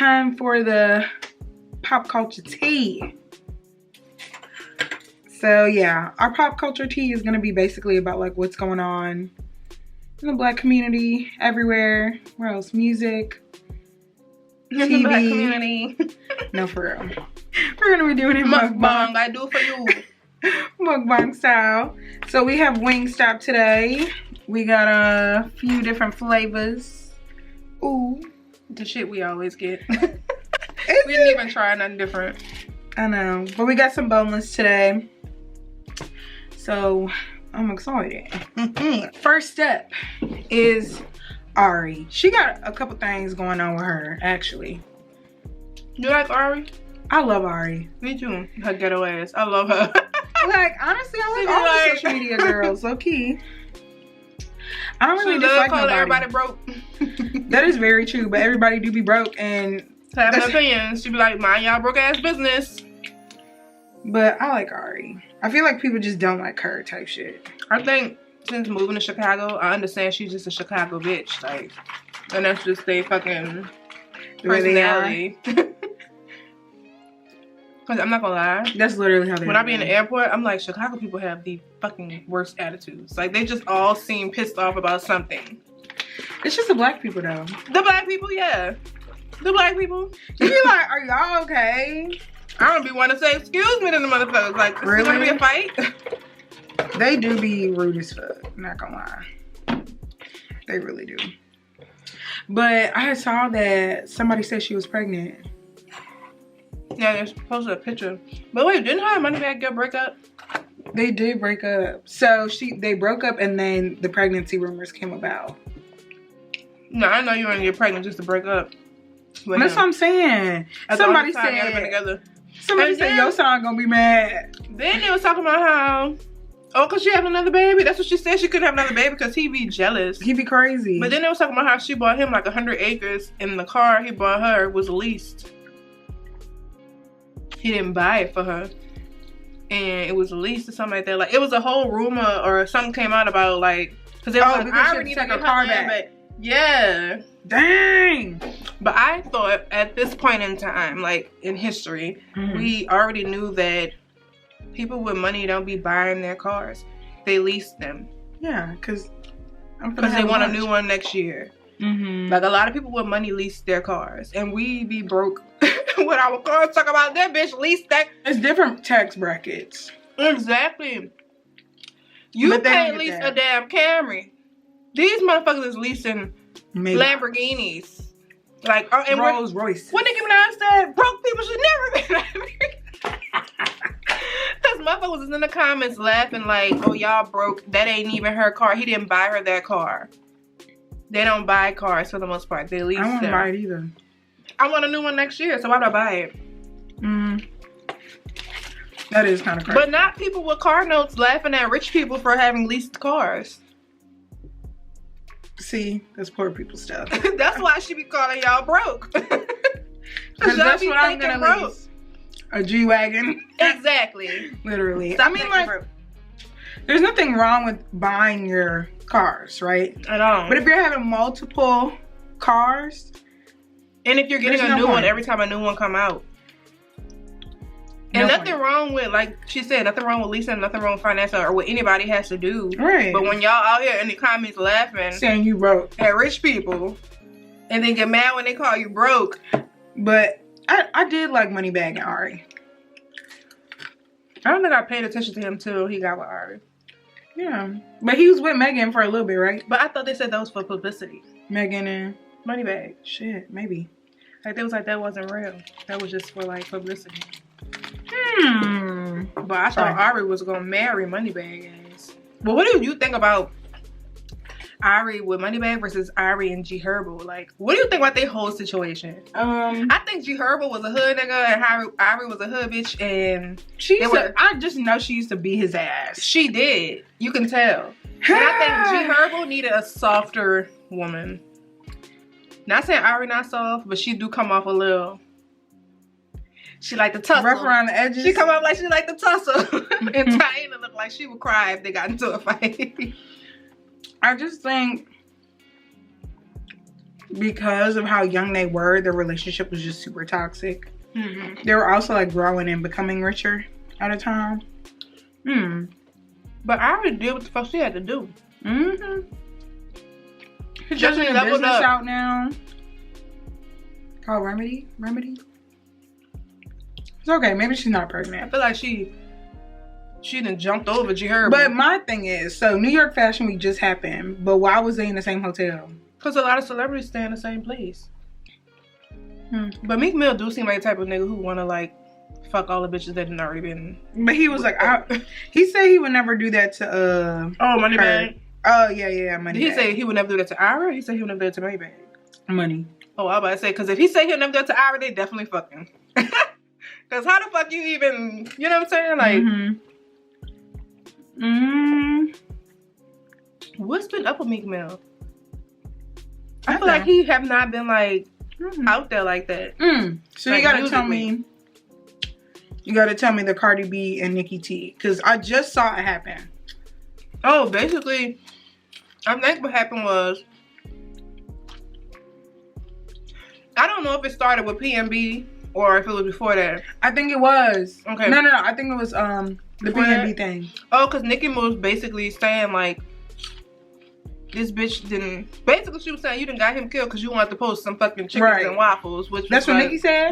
time for the pop culture tea. So yeah, our pop culture tea is gonna be basically about like what's going on in the Black community everywhere. Where else? Music, in TV. the Black community. No, for real. We're gonna be doing it mukbang. I do for you. Mukbang style. So we have Wingstop today. We got a few different flavors. Ooh, The shit we always get. We didn't even try nothing different. I know, but we got some boneless today. So I'm excited. First up is Ari. She got a couple things going on with her, actually. You like Ari? I love Ari. Me too. Her ghetto ass. I love her. Like, honestly, I like all the social media girls, low key. I don't really dislike nobody. Everybody broke. That is very true, but everybody do be broke and have an opinion. She be like, mind y'all broke ass business. But I like Ari. I feel like people just don't like her type shit. I think since moving to Chicago, I understand she's just a Chicago bitch. Like, and that's just their fucking personality. Cause I'm not gonna lie. That's literally how they When I be in the airport, I'm like, Chicago people have the fucking worst attitudes. Like, they just all seem pissed off about something. It's just the Black people though. The Black people, yeah. The Black people. You be like, are y'all okay? I don't be want to say excuse me to the motherfuckers. Like, is really? Gonna be a fight? They do be rude as fuck. Not gonna lie. They really do. But I saw that somebody said she was pregnant. Yeah, they posted a picture. But wait, didn't her and Moneybagg get break up? They did break up. So they broke up and then the pregnancy rumors came about. No, I know you want to get pregnant just to break up. But that's what I'm saying. Somebody said your son gonna be mad. Then they was talking about how, oh, cause she having another baby. That's what she said. She couldn't have another baby because he be jealous. He be crazy. But then they was talking about how she bought him like 100 acres and the car he bought her was leased. He didn't buy it for her. And it was leased or something like that. Like, it was a whole rumor or something came out about like, cause they was like, I already need to get her car back. But yeah. Dang. But I thought at this point in time, like in history, we already knew that people with money don't be buying their cars. They lease them. Yeah, because they want a new one next year. Like, a lot of people with money lease their cars. And we be broke with our cars. Talk about that bitch lease that. It's different tax brackets. Exactly. You can't lease a damn Camry. These motherfuckers is leasing Lamborghinis. Like, and Rolls Royce. When Nicki Minaj said broke people should never be married. Because motherfuckers was in the comments laughing like, oh, y'all broke. That ain't even her car. He didn't buy her that car. They don't buy cars for the most part. They lease them. I won't buy it either. I want a new one next year, so why do I buy it? That is kind of crazy. But not people with car notes laughing at rich people for having leased cars. See, that's poor people stuff. That's why she be calling y'all broke. Because that's what I'm gonna lease. A G-Wagon. Exactly. Literally. Stop, I mean, like, there's nothing wrong with buying your cars, right? At all. But if you're having multiple cars, and if you're getting a new one every time a new one come out. And nothing wrong with, like she said, nothing wrong with leasing, nothing wrong with financing or what anybody has to do. Right. But when y'all out here in the comments laughing, saying you broke at rich people, and then get mad when they call you broke. But I did like Moneybagg and Ari. I don't think I paid attention to him till he got with Ari. Yeah. But he was with Megan for a little bit, right? But I thought they said that was for publicity. Megan and Moneybagg. Shit, maybe. Like, they was like, that wasn't real. That was just for, like, publicity. But I thought Ari was gonna marry Moneybagg ass. But what do you think about Ari with Moneybagg versus Ari and G Herbo? Like, what do you think about their whole situation? I think G Herbo was a hood nigga and Ari was a hood bitch, and I just know she used to beat his ass. She did. You can tell. And I think G Herbo needed a softer woman. Not saying Ari not soft, but she do come off a little. She like the tussle. Rough around the edges. She come up like she like the tussle. And Taina look like she would cry if they got into a fight. I just think because of how young they were, their relationship was just super toxic. Mm-hmm. They were also like growing and becoming richer at a time. But I already did what the fuck she had to do. She's just in a business out now. Called Remedy. It's okay. Maybe she's not pregnant. I feel like she done jumped over G Herbo. But my thing is, so New York Fashion Week just happened, but why was they in the same hotel? Because a lot of celebrities stay in the same place. But Meek Mill do seem like the type of nigga who want to like fuck all the bitches that done already been. But he was like, he said he would never do that to Moneybagg. Oh yeah, Moneybagg. Did he say he would never do that to Ari? He said he would never do that to Moneybagg. Money. Oh, I was about to say, because if he say he'll never do that to Ari, they definitely fucking. Because how the fuck you even, you know what I'm saying? Like, what's been up with Meek Mill? I feel like he have not been like out there like that. So like, you gotta tell me. You gotta tell me the Cardi B and Nicki T, because I just saw it happen. Oh, basically, I think what happened was, I don't know if it started with PNB or if it was before that. I think it was. Okay. No. I think it was the PNB thing. Oh, because Nicki was basically saying like, this bitch didn't. Basically, she was saying you done got him killed because you wanted to post some fucking chickens and waffles. Which that's what Nicki said.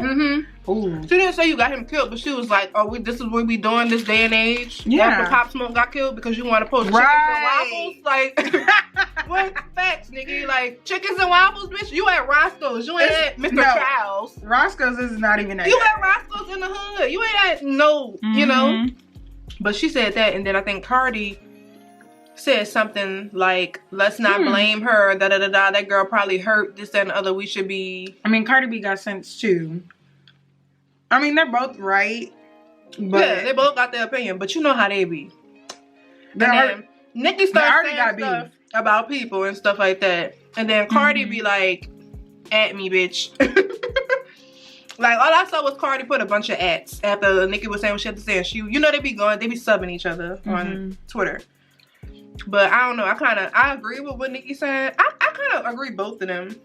Ooh. She didn't say you got him killed, but she was like, "Oh, this is what we doing this day and age." Yeah. After Pop Smoke got killed because you want to post chickens and waffles. Like, what facts, nigga? Like chickens and waffles, bitch. You at Roscoe's. You ain't at Mr. Childs. Roscoe's is not even that. You at Roscoe's in the hood. You ain't at you know. But she said that, and then I think Cardi said something like, let's not blame her, that girl probably hurt, this, that, and the other, we should be. I mean, Cardi B got sense too. I mean, they're both right. But yeah, they both got their opinion, but you know how they be. And then Nicki started saying stuff about people and stuff like that. And then Cardi be like, at me, bitch. Like, all I saw was Cardi put a bunch of ats after Nicki was saying what she had to say. And she, you know, they be subbing each other on Twitter. But I don't know. I agree with what Nicki said. I kind of agree both of them.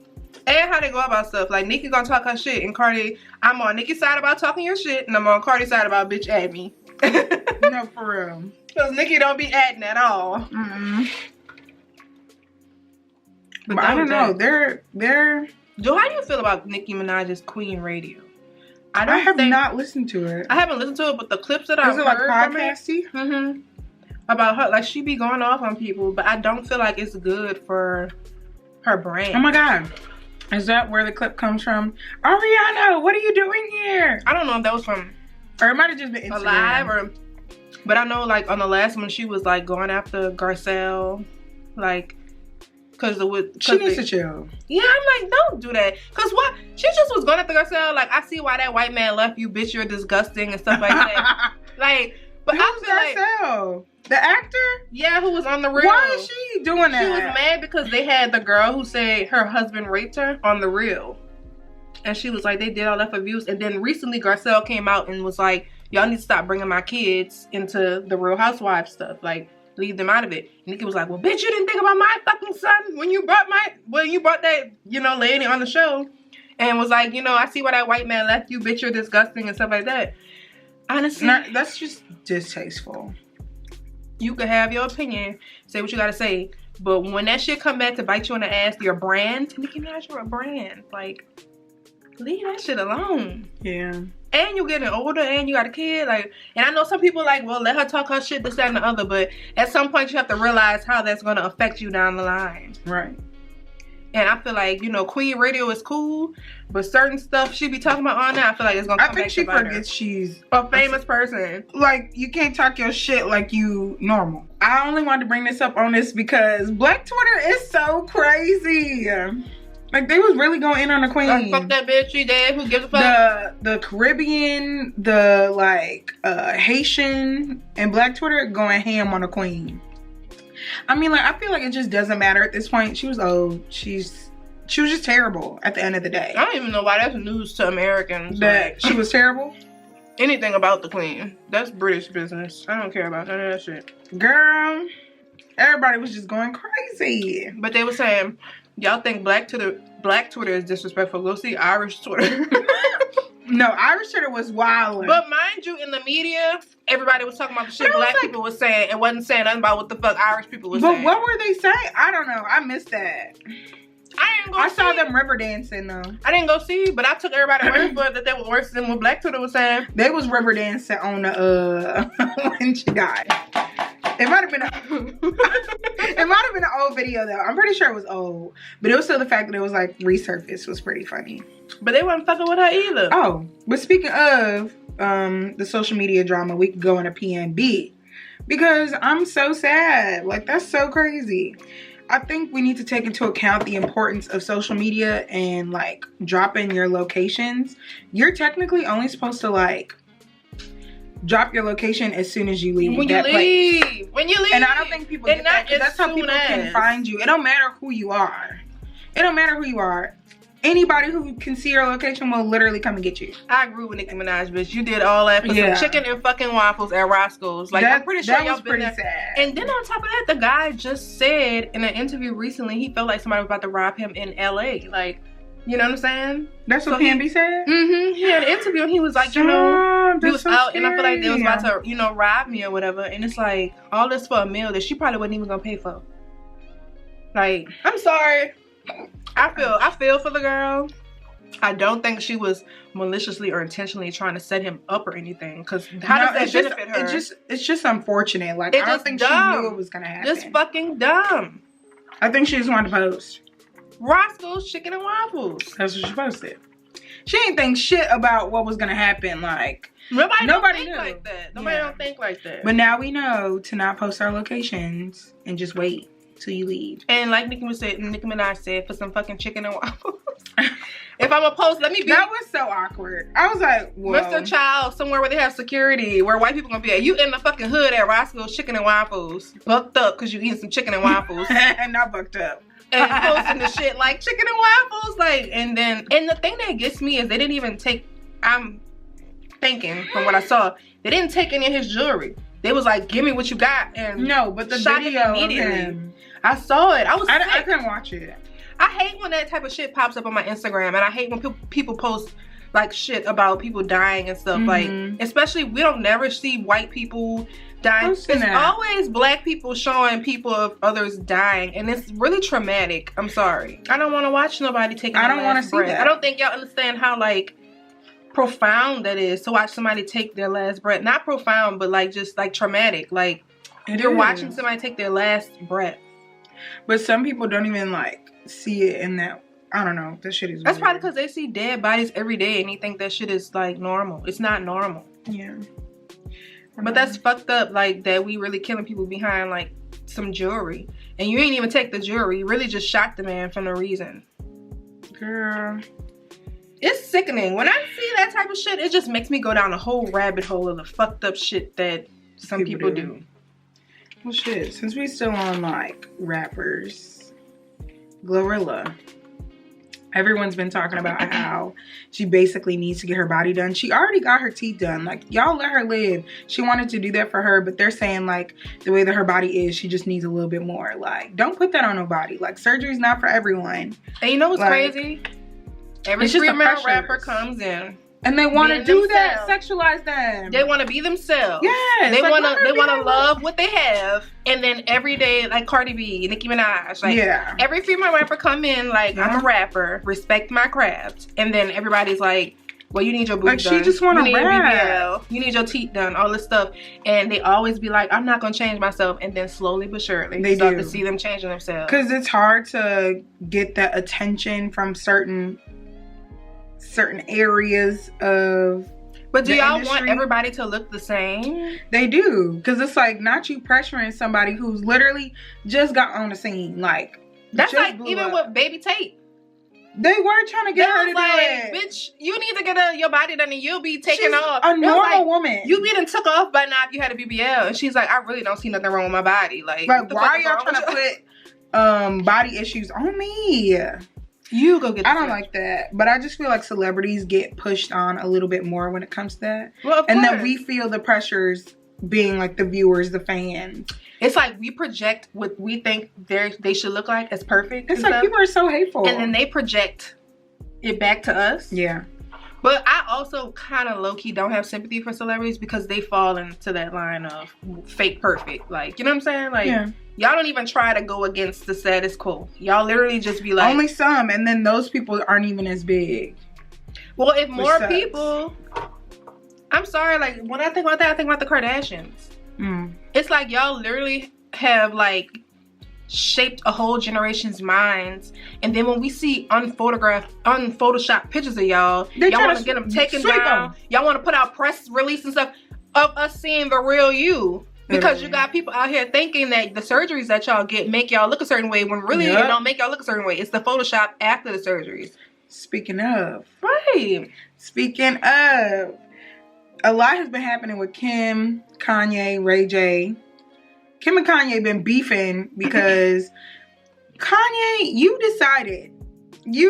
And how they go about stuff. Like, Nicki gonna talk her shit. And Cardi, I'm on Nicki's side about talking your shit. And I'm on Cardi's side about bitch at me. No, for real. Because Nicki don't be atting at all. But I don't know. They're... Joe, how do you feel about Nicki Minaj's Queen Radio? I have not listened to it. I haven't listened to it, but the clips that I've heard like podcasty? About her, like, she be going off on people, but I don't feel like it's good for her brand. Oh my god, is that where the clip comes from? Ariana, what are you doing here? I don't know if that was from, or it might have just been Instagram. Live, but I know like on the last one she was like going after Garcelle, like. She needs to chill. Yeah, I'm like, don't do that. Cause what? She just was going after Garcelle. Like, I see why that white man left you, bitch. You're disgusting and stuff like that. Like, but I feel Garcelle? Like the actor? Yeah, who was on The Real. Why is she doing that? She was mad because they had the girl who said her husband raped her on The Real. And she was like, they did all that for views. And then recently Garcelle came out and was like, y'all need to stop bringing my kids into the Real Housewives stuff. Like, leave them out of it. And Nicki was like, well, bitch, you didn't think about my fucking son when you brought that, you know, lady on the show. And was like, you know, I see why that white man left you, bitch, you're disgusting and stuff like that. Honestly. That's just distasteful. You can have your opinion, say what you gotta say. But when that shit come back to bite you in the ass, your brand, Nicki Minaj, you're a brand. Like, leave that shit alone. Yeah. And you're getting older and you got a kid. Like, and I know some people like, well, let her talk her shit, this, that, and the other. But at some point you have to realize how that's going to affect you down the line. Right. And I feel like, you know, Queen Radio is cool. But certain stuff she be talking about on there, I feel like it's going to come back to bite her. I think she forgets she's a famous person. Like, you can't talk your shit like you normal. I only wanted to bring this up on this because Black Twitter is so crazy. Like, they was really going in on the queen. Like, fuck that bitch, she dead, who gives a fuck? The Caribbean, the, like, Haitian, and Black Twitter going ham on the queen. I mean, like, I feel like it just doesn't matter at this point. She was old. She was just terrible at the end of the day. I don't even know why that's news to Americans. That like, she was terrible? Anything about the queen. That's British business. I don't care about none of that shit. Girl, everybody was just going crazy. But they were saying... Y'all think black Twitter is disrespectful. Go see Irish Twitter. No, Irish Twitter was wild. But mind you, in the media, everybody was talking about the shit black people was saying and wasn't saying nothing about what the fuck Irish people was saying. But what were they saying? I don't know. I missed that. I saw them river dancing though. I didn't go see, but I took everybody word for it that they were worse than what Black Twitter was saying. They was river dancing on the when she died. It might have been an old video though. I'm pretty sure it was old, but it was still the fact that it was like resurfaced was pretty funny. But they weren't fucking with her either. Oh, but speaking of the social media drama, we could go into PNB because I'm so sad. Like that's so crazy. I think we need to take into account the importance of social media and like dropping your locations. You're technically only supposed to like drop your location as soon as you leave when you leave. When you leave. And I don't think people get that because that's how people can find you. It don't matter who you are. It don't matter who you are. Anybody who can see your location will literally come and get you. I agree with Nicki Minaj, bitch. You did all that for some chicken and fucking waffles at Roscoe's. Like, I'm pretty sure y'all been there. Sad. And then on top of that, the guy just said in an interview recently, he felt like somebody was about to rob him in LA. Like, you know what I'm saying? That's what PNB said? Mm-hmm. He had an interview and he was like, you know, he was out and I feel like they was about to, you know, rob me or whatever. And it's like, all this for a meal that she probably wasn't even gonna pay for. Like, I'm sorry. I feel for the girl. I don't think she was maliciously or intentionally trying to set him up or anything. Because how does that benefit her? It's just unfortunate. Like, I don't think she knew it was going to happen. Just fucking dumb. I think she just wanted to post. Roscoe's Chicken and Waffles. That's what she posted. She didn't think shit about what was going to happen. Like, nobody knew. Like that. Nobody don't think like that. But now we know to not post our locations and just wait till you leave. And like Nicki Minaj said, for some fucking chicken and waffles. If I'm a post, let me be. That was so awkward. I was like, whoa. Mr. Child, somewhere where they have security, where white people gonna be at. You in the fucking hood at Roscoe's Chicken and Waffles, bucked up because you eating some chicken and waffles. And not bucked up. And posting the shit like chicken and waffles, like, and the thing that gets me is they didn't even take. I'm thinking from what I saw, they didn't take any of his jewelry. They was like, give me what you got, and no, but the video immediately. Of him. I saw it. I couldn't watch it. I hate when that type of shit pops up on my Instagram, and I hate when people post like shit about people dying and stuff. Like, especially we don't never see white people dying. It's always black people showing people of others dying, and it's really traumatic. I'm sorry. I don't want to watch nobody taking. I don't want to see that. I don't think y'all understand how like profound that is to watch somebody take their last breath. Not profound, but like just like traumatic. Like you're watching somebody take their last breath. But some people don't even like see it in that. I don't know. That shit is That's probably because they see dead bodies every day and they think that shit is like normal. It's not normal. Yeah. But that's fucked up, like that we really killing people behind like some jewelry. And you ain't even take the jewelry. You really just shot the man for no reason. Girl. It's sickening. When I see that type of shit, it just makes me go down a whole rabbit hole of the fucked up shit that some people do. Well, shit. Since we still on like rappers, Glorilla. Everyone's been talking about how she basically needs to get her body done. She already got her teeth done. Like, y'all let her live. She wanted to do that for her, but they're saying like the way that her body is, she just needs a little bit more. Like, don't put that on nobody. Like, surgery's not for everyone. And you know what's crazy? Every female rapper comes in. And they want to do that, sexualize them. They want to be themselves. Yes. They want to love what they have. And then every day, like Cardi B, Nicki Minaj, like every female rapper come in like, I'm a rapper, respect my craft. And then everybody's like, well, you need your boobs done. She just want to rap. You need your teeth done, all this stuff. And they always be like, I'm not going to change myself. And then slowly but surely, they start to see them changing themselves. Because it's hard to get that attention from certain areas of but do y'all want everybody to look the same? They do, because it's like not you pressuring somebody who's literally just got on the scene. Like, that's like even with Baby Tate, they were trying to get her to do it. Bitch, you need to get your body done and you'll be taken off. A normal woman. You be done took off by now if you had a BBL. And she's like, I really don't see nothing wrong with my body. Like why are y'all trying to put body issues on me? You go get I don't like that. But I just feel like celebrities get pushed on a little bit more when it comes to that. Well, of and course. then we feel the pressures being like the viewers, the fans. It's like we project what we think they should look like as perfect. It's like people are so hateful. And then they project it back to us. Yeah. But I also kind of low-key don't have sympathy for celebrities because they fall into that line of fake perfect. Like, you know what I'm saying? Like, y'all don't even try to go against the status quo. Y'all literally just be like... Only some, and then those people aren't even as big. Well, if more people... I'm sorry, like, when I think about that, I think about the Kardashians. It's like y'all literally have, like, shaped a whole generation's minds, and then when we see unphotoshopped pictures of y'all want to get them taken down. Y'all want to put out press release and stuff of us seeing the real you, because you got people out here thinking that the surgeries that y'all get make y'all look a certain way, when really it don't make y'all look a certain way. It's the Photoshop after the surgeries. Speaking of, speaking of, a lot has been happening with Kim, Kanye, rayj. Kim and Kanye been beefing because Kanye, you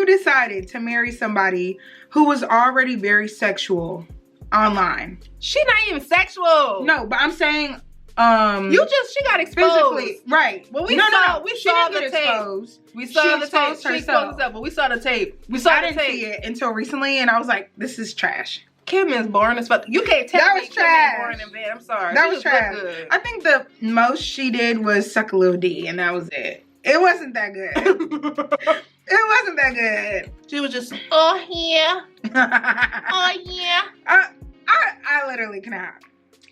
decided to marry somebody who was already very sexual online. She not even sexual. No, but I'm saying she got exposed. Physically, right. Well, we saw the tape. Exposed. We saw the tape. She exposed herself, but we saw the tape. I didn't see it until recently, and I was like, this is trash. Kim is boring as fuck. You can't tell me Kim is boring in bed. I'm sorry. That was trash. I think the most she did was suck a little D, and that was it. It wasn't that good. It wasn't that good. She was just, oh yeah. Oh yeah. I literally cannot.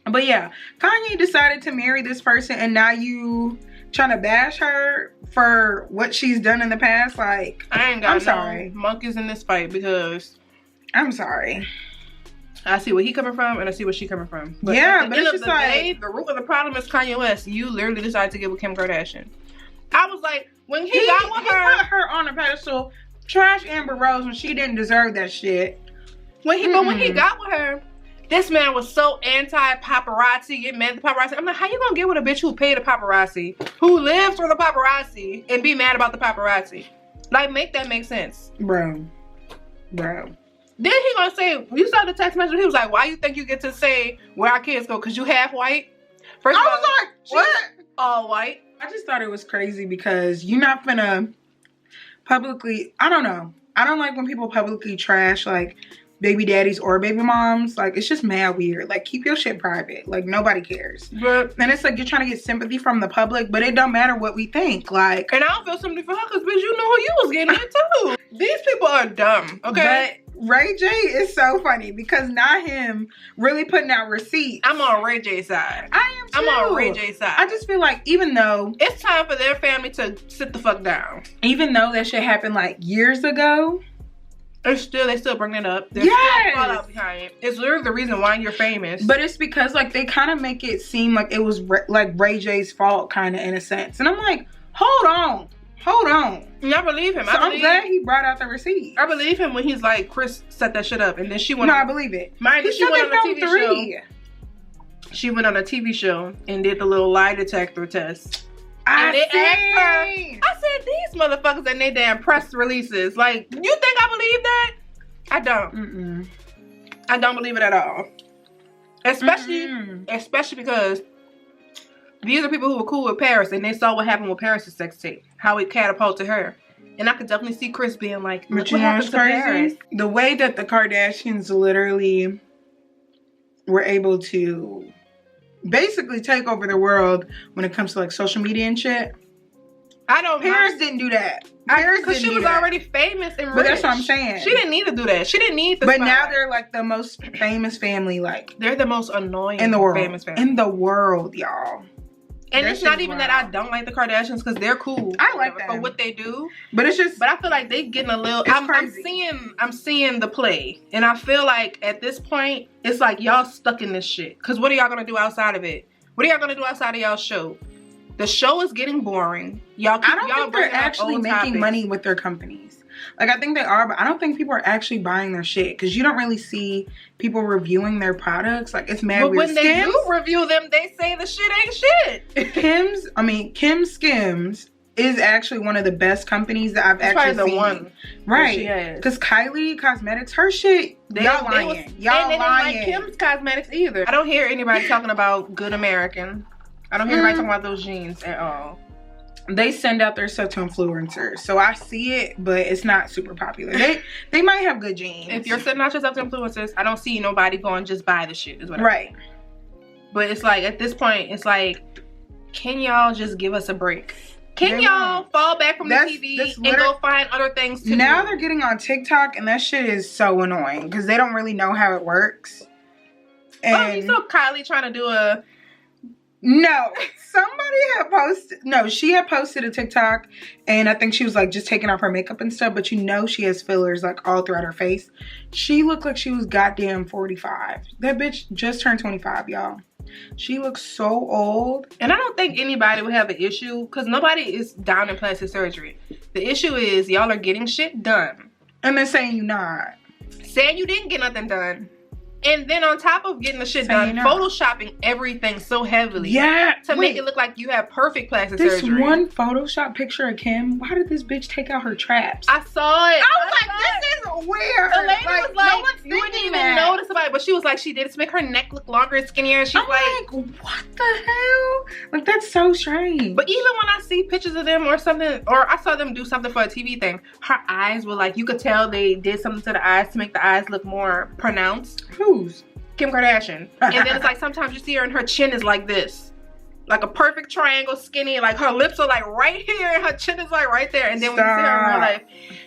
But yeah, Kanye decided to marry this person, and now you trying to bash her for what she's done in the past. Like, I ain't got no monkeys in this fight, because I'm sorry. I see where he coming from, and I see where she coming from. But yeah, but it's just like, the root of the problem is Kanye West. You literally decided to get with Kim Kardashian. I was like, when he got with her, he put her on a pedestal. Trash Amber Rose when she didn't deserve that shit. But when he got with her, this man was so anti-paparazzi, get mad at the paparazzi. I'm like, how you gonna get with a bitch who paid the paparazzi, who lives for the paparazzi, and be mad about the paparazzi? Like, make that make sense. Bro. Then he gonna say, you saw the text message, he was like, why you think you get to say where our kids go? Because you half white? First of all, I was like, what? All white? I just thought it was crazy because you're not finna publicly, I don't know. I don't like when people publicly trash, like, baby daddies or baby moms. Like, it's just mad weird. Like, keep your shit private. Like, nobody cares. And it's like you're trying to get sympathy from the public, but it don't matter what we think. Like, and I don't feel sympathy for her because, bitch, you know who you was getting into. These people are dumb, okay? But rayj is so funny because not him really putting out receipts. I'm on rayj's side. I am too. I'm on rayj's side. I just feel like, even though it's time for their family to sit the fuck down. Even though that shit happened like years ago, they still bring it up. There's still fallout behind it. It's literally the reason why you're famous. But it's because, like, they kind of make it seem like it was like rayj's fault, kind of, in a sense. And I'm like, hold on. And I believe him. So I'm glad he brought out the receipt. I believe him when he's like, Chris set that shit up, and then she went. No, I believe it. Mind you, she went on a TV show. She went on a TV show and did the little lie detector test. I said, these motherfuckers and they damn press releases. Like, you think I believe that? I don't. I don't believe it at all. Especially because these are people who were cool with Paris, and they saw what happened with Paris' sex tape. How it catapulted her. And I could definitely see Chris being like, look what happened to Paris. The way that the Kardashians literally were able to basically take over the world when it comes to, like, social media and shit. Paris didn't do that. Because she was already famous and rich. But that's what I'm saying. She didn't need to do that. She didn't need the But now they're like the most famous family. Like, they're the most annoying in the world. Famous family. In the world, y'all. And it's not even that I don't like the Kardashians, because they're cool. I like them for what they do. But it's just, but I feel like they getting a little. I'm seeing the play, and I feel like at this point it's like y'all stuck in this shit. Because what are y'all gonna do outside of it? What are y'all gonna do outside of y'all's show? The show is getting boring. I don't think they're actually making money with their companies. Like, I think they are, but I don't think people are actually buying their shit, because you don't really see people reviewing their products. Like, it's mad weird. But when they do review them, they say the shit ain't shit. Kim Skims is actually one of the best companies that I've actually seen. One. Right. Because Kylie Cosmetics, her shit, y'all lying. Y'all lying. They didn't like Kim's Cosmetics either. I don't hear anybody talking about Good American. I don't hear anybody talking about those jeans at all. They send out their stuff to influencers, so I see it, but it's not super popular. They might have good jeans. If you're sending out your stuff to influencers, I don't see nobody going just buy the shit. Is what right. But it's like at this point, it's like, can y'all just give us a break? Can y'all fall back from the TV and go find other things to do? Now they're getting on TikTok, and that shit is so annoying because they don't really know how it works. And you saw Kylie trying to do a... No, somebody had posted... No, she had posted a TikTok, and I think she was like just taking off her makeup and stuff, but you know she has fillers like all throughout her face. She looked like she was goddamn 45. That bitch just turned 25, y'all. She looks so old. And I don't think anybody would have an issue because nobody is down in plastic surgery. The issue is y'all are getting shit done. And they're saying you're not. Saying you didn't get nothing done. And then on top of getting the shit done, photoshopping everything so heavily. Yeah. To make it look like you have perfect plastic surgery. This one Photoshop picture of Kim, why did this bitch take out her traps? I saw it. I was like, this is weird. The lady was like, you wouldn't even notice about it. But she was like, she did it to make her neck look longer and skinnier. And she's like, what the hell? Like, that's so strange. But even when I see pictures of them or something, or I saw them do something for a TV thing, her eyes were like, you could tell they did something to the eyes to make the eyes look more pronounced. Whose? Kim Kardashian. And then it's like sometimes you see her and her chin is like this. Like a perfect triangle, skinny. Like her lips are like right here and her chin is like right there. And then when you see her in real life.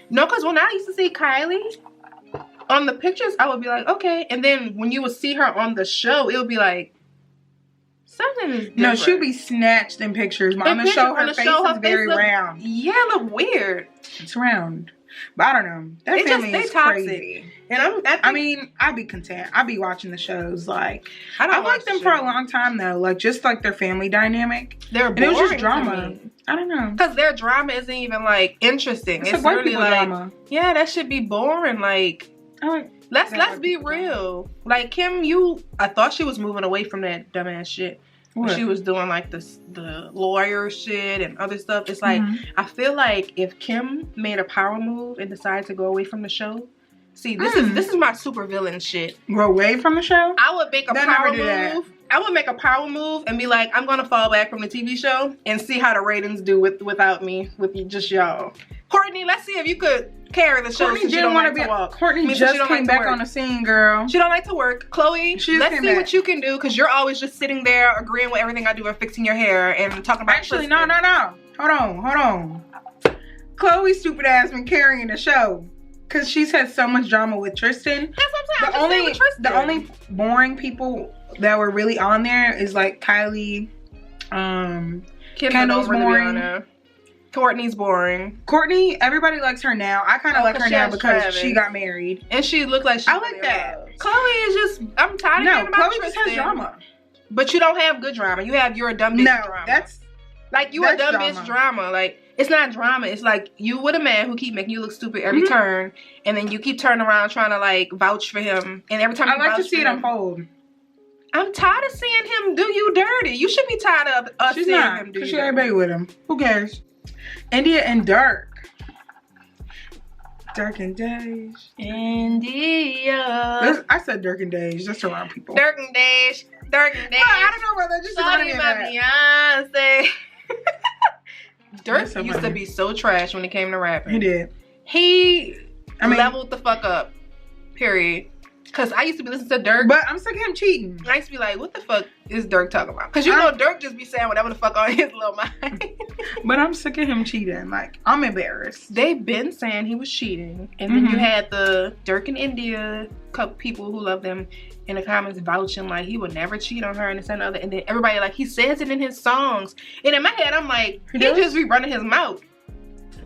No, because when I used to see Kylie on the pictures, I would be like, okay. And then when you would see her on the show, it would be like, something is different. No, she would be snatched in pictures. On the show, her face is very round. Yeah, look weird. It's round. But I don't know. That family is crazy. And I mean, I'd be content. I'd be watching the shows. Like, I've liked them for a long time though. Like, just like their family dynamic. They're boring. And it was just drama. I don't know. Because their drama isn't even like interesting. It's white really people like drama. Yeah, that should be boring. Like, let's be real. Like Kim, I thought she was moving away from that dumbass shit. What? She was doing like the lawyer shit and other stuff. It's like, I feel like if Kim made a power move and decided to go away from the show, see, this is my super villain shit. Go away from the show? I would make a power move. I would make a power move and be like, I'm gonna fall back from the TV show and see how the ratings do without me, with just y'all. Courtney, let's see if you could carry the show. Courtney didn't want to be. Courtney just came back on the scene, girl. She don't like to work. Chloe, let's see what you can do because you're always just sitting there agreeing with everything I do and fixing your hair and talking about. Actually, no. Hold on. Chloe's stupid ass been carrying the show because she's had so much drama with Tristan. That's what I'm saying. The only boring people that were really on there is like Kylie, Kendall's boring. Courtney's boring. Courtney, everybody likes her now. I kind of like her now because she got married. And she looked like she I like that. Chloe is just, I'm tired of hearing about Chloe just has drama. But you don't have good drama. You're a dumb bitch drama. That's like you a dumb bitch drama. Like, it's not drama. It's like you with a man who keep making you look stupid every turn. And then you keep turning around trying to like vouch for him. And every time you I like to see it unfold. I'm tired of seeing him do you dirty. You should be tired of us seeing him do you dirty. She ain't baby with him. Who cares? India and Durk. Durk and Dej. India. I said Durk and Dej just around people. Durk and Dej. I don't know whether just talking about Beyonce. Durk used to be so trash when it came to rapping. He did. He leveled the fuck up. Period. Because I used to be listening to Durk. But I'm sick of him cheating. I used to be like, what the fuck is Durk talking about? Because you know Durk just be saying whatever the fuck on his little mind. But I'm sick of him cheating. Like, I'm embarrassed. They've been saying he was cheating. And then you had the Durk and India couple people who love them in the comments vouching like he would never cheat on her and this and the other. And then everybody like, he says it in his songs. And in my head, I'm like, he just be running his mouth.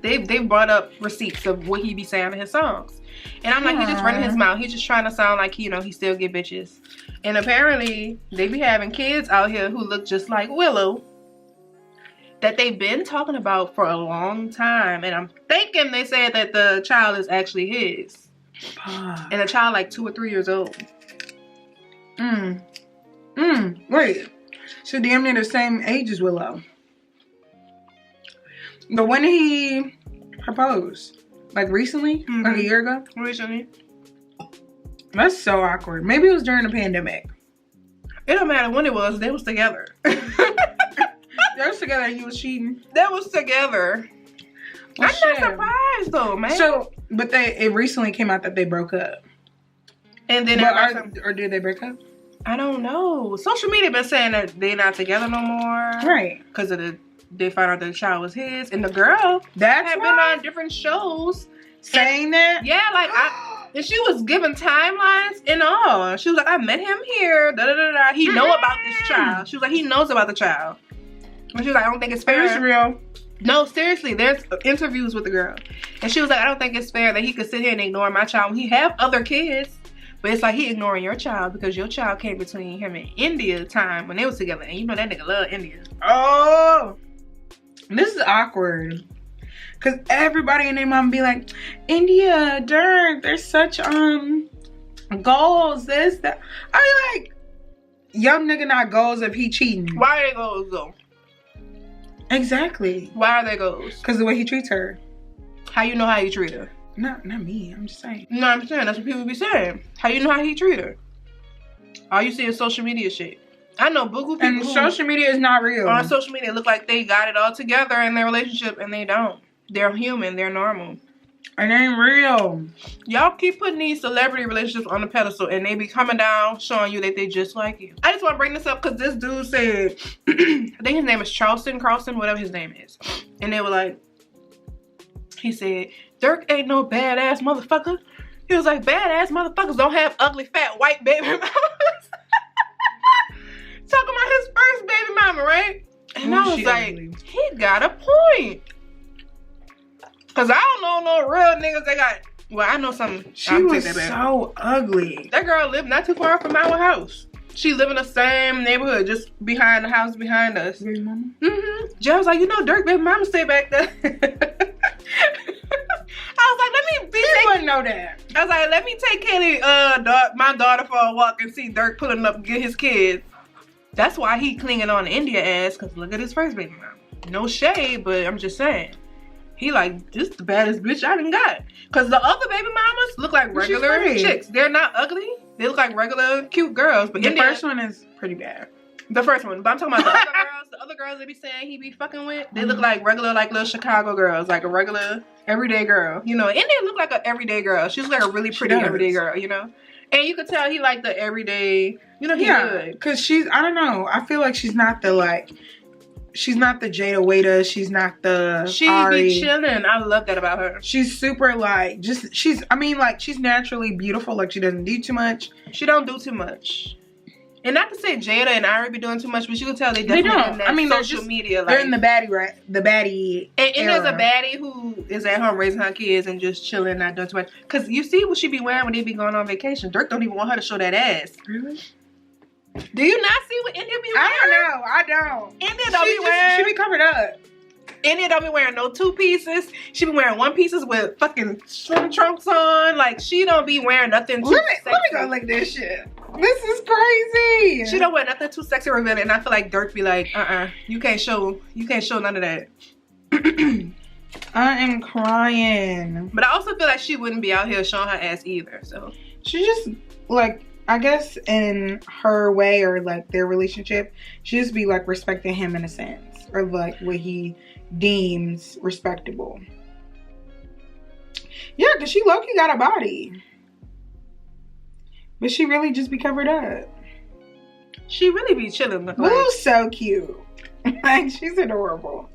They brought up receipts of what he be saying in his songs. And I'm like, he's just running his mouth. He's just trying to sound like, you know, he still get bitches. And apparently, they be having kids out here who look just like Willow. That they've been talking about for a long time. And I'm thinking they said that the child is actually his. And the child like 2 or 3 years old. Wait. So damn near the same age as Willow. But when did he propose? Like recently? Like a year ago? Recently. That's so awkward. Maybe it was during the pandemic. It don't matter when it was. They was together. They was together and he was cheating. They was together. Well, I'm not surprised though, man. So, but it recently came out that they broke up. And then or did they break up? I don't know. Social media been saying that they're not together no more. Right. Because of they found out that the child was his. And the girl had been on different shows. Saying that? Yeah, like and she was giving timelines and all. She was like, I met him here. Da da da da. He know about this child. She was like, he knows about the child. And she was like, I don't think it's fair. It's real. No, seriously, there's interviews with the girl. And she was like, I don't think it's fair that he could sit here and ignore my child when he have other kids. But it's like he ignoring your child because your child came between him and India time when they was together. And you know that nigga love India. Oh, this is awkward. Because everybody and their mom be like, India, Durk, there's such goals, this, that. I be like, young nigga not goals if he cheating. Why are they goals though? Exactly. Why are they goals? Because the way he treats her. How you know how you treat her? Not me, I'm just saying. No, I'm saying, that's what people be saying. How you know how he treat her? All you see is social media shit. I know buku people and social media is not real. On social media look like they got it all together in their relationship and they don't. They're human, they're normal. It ain't real. Y'all keep putting these celebrity relationships on the pedestal and they be coming down showing you that they just like you. I just want to bring this up because this dude said, I think his name is Carlson, whatever his name is. And they were like, he said, Durk ain't no badass motherfucker. He was like, badass motherfuckers don't have ugly, fat, white baby mamas. Talking about his first baby mama, right? And I was like, he got a point. Cause I don't know no real niggas that got. Well, I know some. She was so ugly. That girl lived not too far from our house. She lived in the same neighborhood, just behind the house behind us. Baby mama. Joe was like, you know, Durk baby mama stay back there. I was like, let me be. He wouldn't know that. I was like, let me take Kelly, my daughter for a walk and see Durk pulling up and get his kids. That's why he clinging on to India ass. Cause look at his first baby mama. No shade, but I'm just saying. He like, this the baddest bitch I done got. Cause the other baby mamas look like regular chicks. They're not ugly. They look like regular cute girls. But the first one is pretty bad. The first one. But I'm talking about the other girls. The other girls they be saying he be fucking with. They look like regular, like little Chicago girls. Like a regular, everyday girl. You know, India look like an everyday girl. She's like a really pretty everyday girl, you know? And you could tell he like the everyday, you know, he good. Cause she's, I don't know. I feel like she's not the like, she's not the Jada Waiter. She's not the She Ari. Be chilling. I love that about her. She's super like, just, she's, I mean like, she's naturally beautiful. Like she doesn't do too much. She don't do too much. And not to say Jada and Ari be doing too much, but you can tell they definitely in that social media. Like, they're in the baddie, right? The baddie And there's a baddie who is at home raising her kids and just chilling, not doing too much. Because you see what she be wearing when they be going on vacation. Durk don't even want her to show that ass. Really? Do you not see what India be wearing? I don't know. I don't. India don't be wearing. She be covered up. India don't be wearing no two pieces. She be wearing one pieces with fucking swim trunks on. Like she don't be wearing nothing too sexy. Let me go look at this shit. This is crazy. She don't wear nothing too sexy or revealing. And I feel like Durk be like, you can't show none of that. I am crying. But I also feel like she wouldn't be out here showing her ass either. So she just like, I guess in her way or like their relationship, she just be like respecting him in a sense, or like what he deems respectable. Yeah, because she low-key got a body. But she really just be covered up. She really be chilling. Willow's so cute. Like, she's adorable.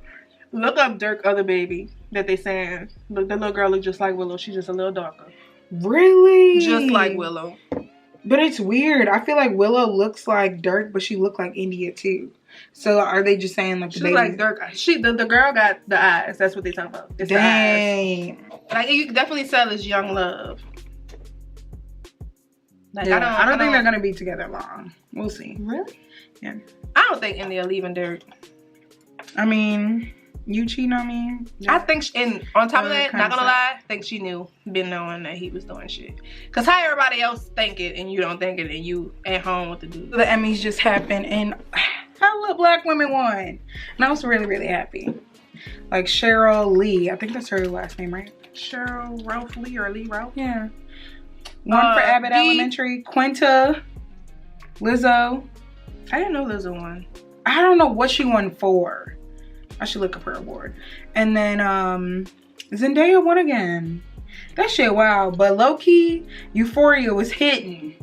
Look up Durk other baby that they saying. Look, the little girl look just like Willow. She's just a little darker. Really? Just like Willow. But it's weird. I feel like Willow looks like Durk, but she look like India too. So are they just saying like the baby? Like Durk. The girl got the eyes. That's what they talking about. It's dang. The eyes. Like you can definitely tell it's young love. Like yeah, I don't think they're gonna be together long. We'll see. Really? Yeah. I don't think India leaving Durk. I mean, you cheating on me? Yeah. I think, and on top of that, not gonna lie, I think she been knowing that he was doing shit. Cause how everybody else think it and you don't think it, and you at home with the dude. The Emmys just happened and hella black women won, and I was really, really happy. Like Cheryl Lee. I think that's her last name, right? Cheryl Ralph Lee or Lee Ralph? Yeah. One for Abbott Elementary. Quinta. Lizzo. I didn't know Lizzo won. I don't know what she won for. I should look up her award. And then Zendaya won again. That shit, wow. But low-key, Euphoria was hitting.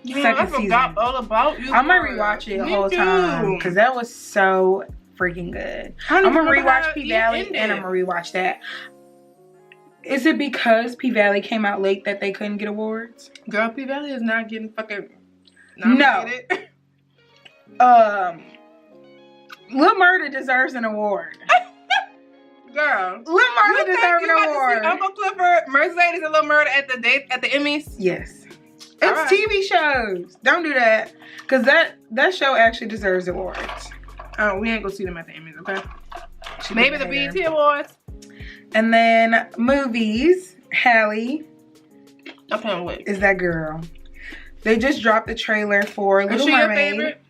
Yeah, I forgot all about Euphoria. I'm gonna rewatch it the whole time because that was so freaking good. I'm gonna rewatch P Valley and I'm gonna rewatch that. Is it because P Valley came out late that they couldn't get awards? Girl, P Valley is not getting fucking nominated. No. Lil Murder deserves an award. Girl, Lil Murder deserves an award. Uncle Clifford, Mercedes, and Lil Murder at the Emmys. Yes. It's TV shows. Don't do that. Because that show actually deserves awards. Oh, we ain't gonna see them at the Emmys, okay? Maybe the BET Awards. And then movies. Halle. I can't wait. Is that girl. They just dropped the trailer for Little Mermaid. Is she your favorite?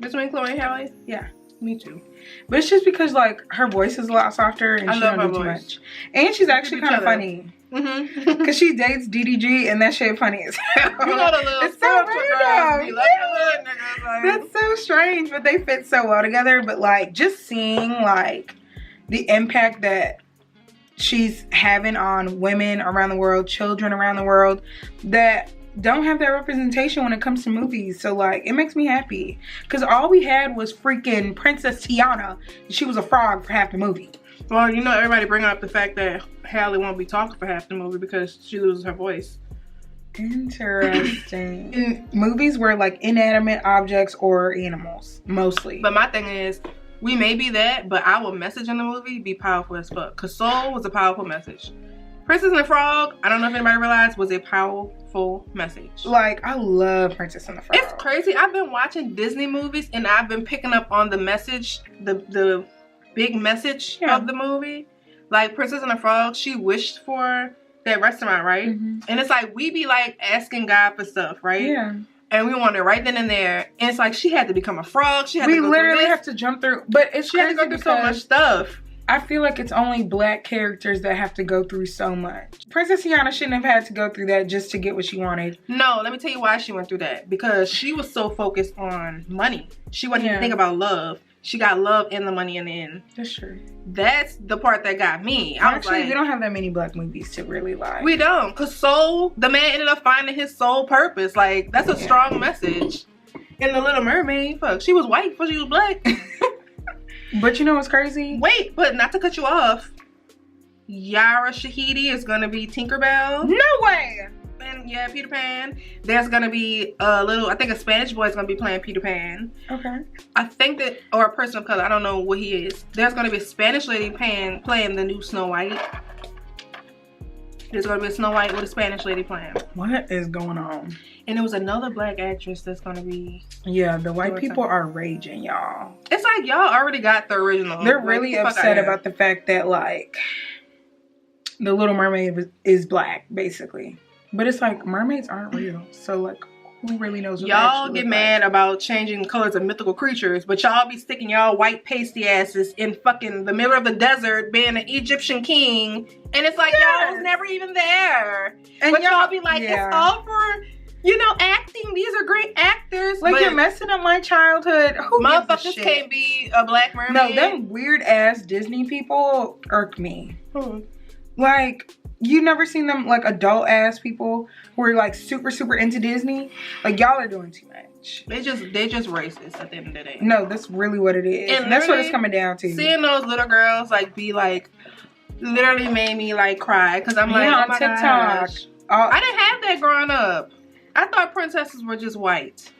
Between Chloe and Halle? Yeah. Me too. But it's just because like her voice is a lot softer and she don't do too much. And she's actually kind of funny. Because she dates DDG and that shit funny as hell. You know the little it's so random. Yeah. That's so strange, but they fit so well together. But like just seeing like the impact that she's having on women around the world, children around the world that don't have that representation when it comes to movies. So like it makes me happy. Because all we had was freaking Princess Tiana. She was a frog for half the movie. Well, you know, everybody bring up the fact that Halle won't be talking for half the movie because she loses her voice. Interesting. In movies where like inanimate objects or animals, mostly. But my thing is, we may be that, but our message in the movie be powerful as fuck. Because Soul was a powerful message. Princess and the Frog, I don't know if anybody realized, was a powerful message. Like, I love Princess and the Frog. It's crazy. I've been watching Disney movies and I've been picking up on the message, the big message of the movie. Like Princess and the Frog, she wished for that restaurant, right? And it's like we be like asking God for stuff, right? Yeah. And we want it right then and there. And it's like she had to become a frog. She had to go literally have to jump through, but it's she had to go through so much stuff. I feel like it's only black characters that have to go through so much. Princess Tiana shouldn't have had to go through that just to get what she wanted. No, let me tell you why she went through that. Because she was so focused on money. She wasn't even thinking about love. She got love and the money in the end. That's true. That's the part that got me. Actually, we don't have that many black movies to really like. We don't. Because Soul, the man ended up finding his soul purpose. Like, that's a strong message. In The Little Mermaid, fuck, she was white before she was black. But you know what's crazy? Wait, but not to cut you off. Yara Shahidi is going to be Tinkerbell. No way! And yeah, Peter Pan. There's going to be I think a Spanish boy is going to be playing Peter Pan. Okay. I think that, or a person of color, I don't know what he is. There's going to be a Spanish lady playing the new Snow White. There's going to be a Snow White with a Spanish lady playing. What is going on? And there was another black actress that's going to be... Yeah, the white people are raging, y'all. It's like y'all already got the original. They're really upset about the fact that, like, the Little Mermaid is black, basically. But it's like, mermaids aren't real. So, like, who really knows what y'all get mad about changing colors of mythical creatures, but y'all be sticking y'all white pasty asses in fucking the middle of the desert being an Egyptian king. And it's like, y'all was never even there. And but y'all be like, it's all for... You know, acting. These are great actors. Like, you're messing up my childhood. Who motherfuckers can't be a black mermaid? No, them weird ass Disney people irk me. Like, you never seen them, like, adult ass people who are, like, super, super into Disney? Like, y'all are doing too much. They just racist at the end of the day. No, that's really what it is. And that's what it's coming down to. Seeing those little girls, like, be, like, literally made me, like, cry. Because I'm like, oh my TikTok. Gosh. I didn't have that growing up. I thought princesses were just white.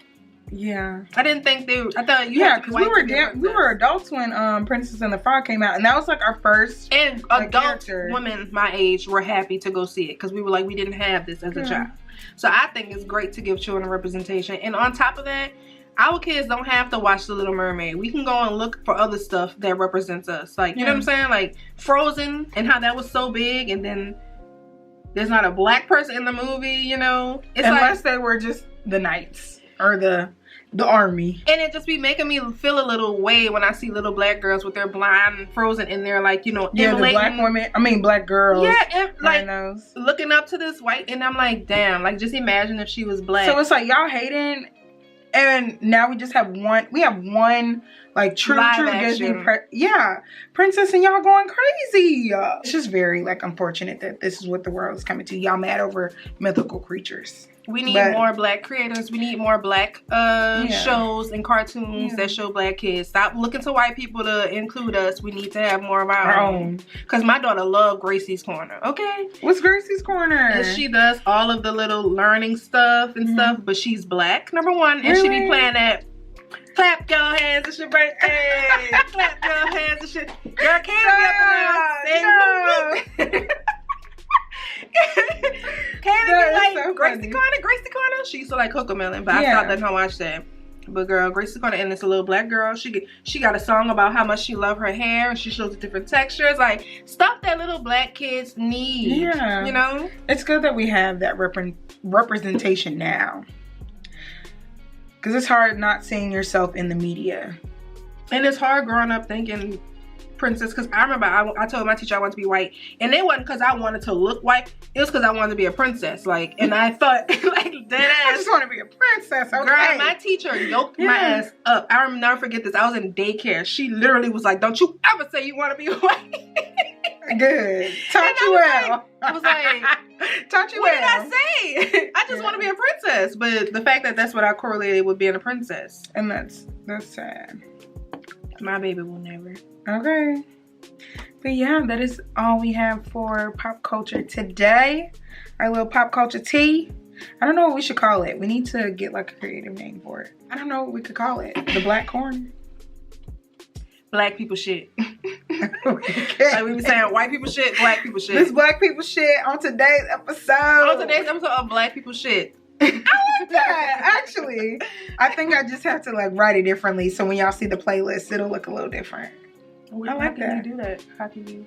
Yeah. I didn't think they were. I thought you because we were adults when Princess and the Frog came out. And that was like our first. And adult women my age were happy to go see it. Because we were like, we didn't have this as a child. So I think it's great to give children representation. And on top of that, our kids don't have to watch The Little Mermaid. We can go and look for other stuff that represents us. Like, you know what I'm saying? Like Frozen and how that was so big. And then there's not a black person in the movie, you know? It's unless they were just the knights. or the army. And it just be making me feel a little way when I see little black girls with their blonde frozen in there, like, you know, yeah, the black women. I mean, black girls. Yeah, like looking up to this white, and I'm like, damn, like just imagine if she was black. So it's like y'all hating, and now we just have one. We have one like true Disney, princess, and y'all going crazy. It's just very like unfortunate that this is what the world is coming to. Y'all mad over mythical creatures. We need more black creators. We need more black shows and cartoons that show black kids. Stop looking to white people to include us. We need to have more of our own. Because my daughter loves Gracie's Corner. Okay? What's Gracie's Corner? And she does all of the little learning stuff and stuff, but she's black, number one. And she be playing that clap your hands, it's your birthday. Clap your hands, it's your... Girl, can't be up there. Can't it be like so Gracie Corner? She used to like Cocomelon, but I stopped letting her watch that. But girl, Gracie Corner, and it's a little black girl. She got a song about how much she love her hair, and she shows the different textures. Like stuff that little black kids need. Yeah, you know. It's good that we have that representation now, because it's hard not seeing yourself in the media, and it's hard growing up thinking princess. Because I remember I told my teacher I wanted to be white, and it wasn't because I wanted to look white. It was because I wanted to be a princess. Like, and I thought like dead ass, I just want to be a princess. Okay. Girl, my teacher yoked my ass up. I will never forget this. I was in daycare. She literally was like, "Don't you ever say you want to be white." Good. Taught you well. I was like, taught you what well. What did I say? I just want to be a princess. But the fact that that's what I correlated with being a princess, and that's sad. My baby will never. Okay. But yeah, that is all we have for pop culture today. Our little pop culture tea. I don't know what we should call it. We need to get like a creative name for it. I don't know what we could call it. The Black Corn? Black people shit. Like we be saying white people shit, black people shit. This black people shit on today's episode. On today's episode of Black People Shit. I like that. Actually, I think I just have to like write it differently, so when y'all see the playlist, it'll look a little different. I like that. How can you do that? How can you?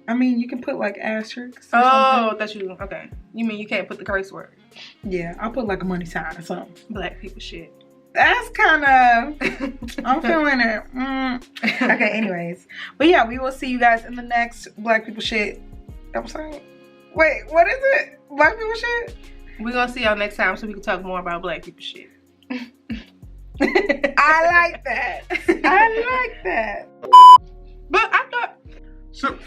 I mean, you can put like asterisks. Oh, that's you. Okay. You mean you can't put the curse word? Yeah, I'll put like a money sign or something. Black people shit. That's kind of, I'm feeling it. Okay, anyways. But yeah, we will see you guys in the next Black People Shit episode. Wait, what is it? Black People Shit? We're going to see y'all next time so we can talk more about Black people shit. I like that. I like that. But I thought... So...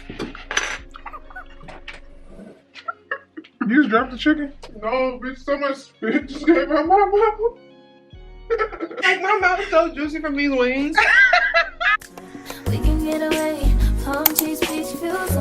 You just dropped the chicken? No, bitch, so much spit just came out my mouth. Like my mouth is so juicy from these wings. We can get away, palm trees, beach, feels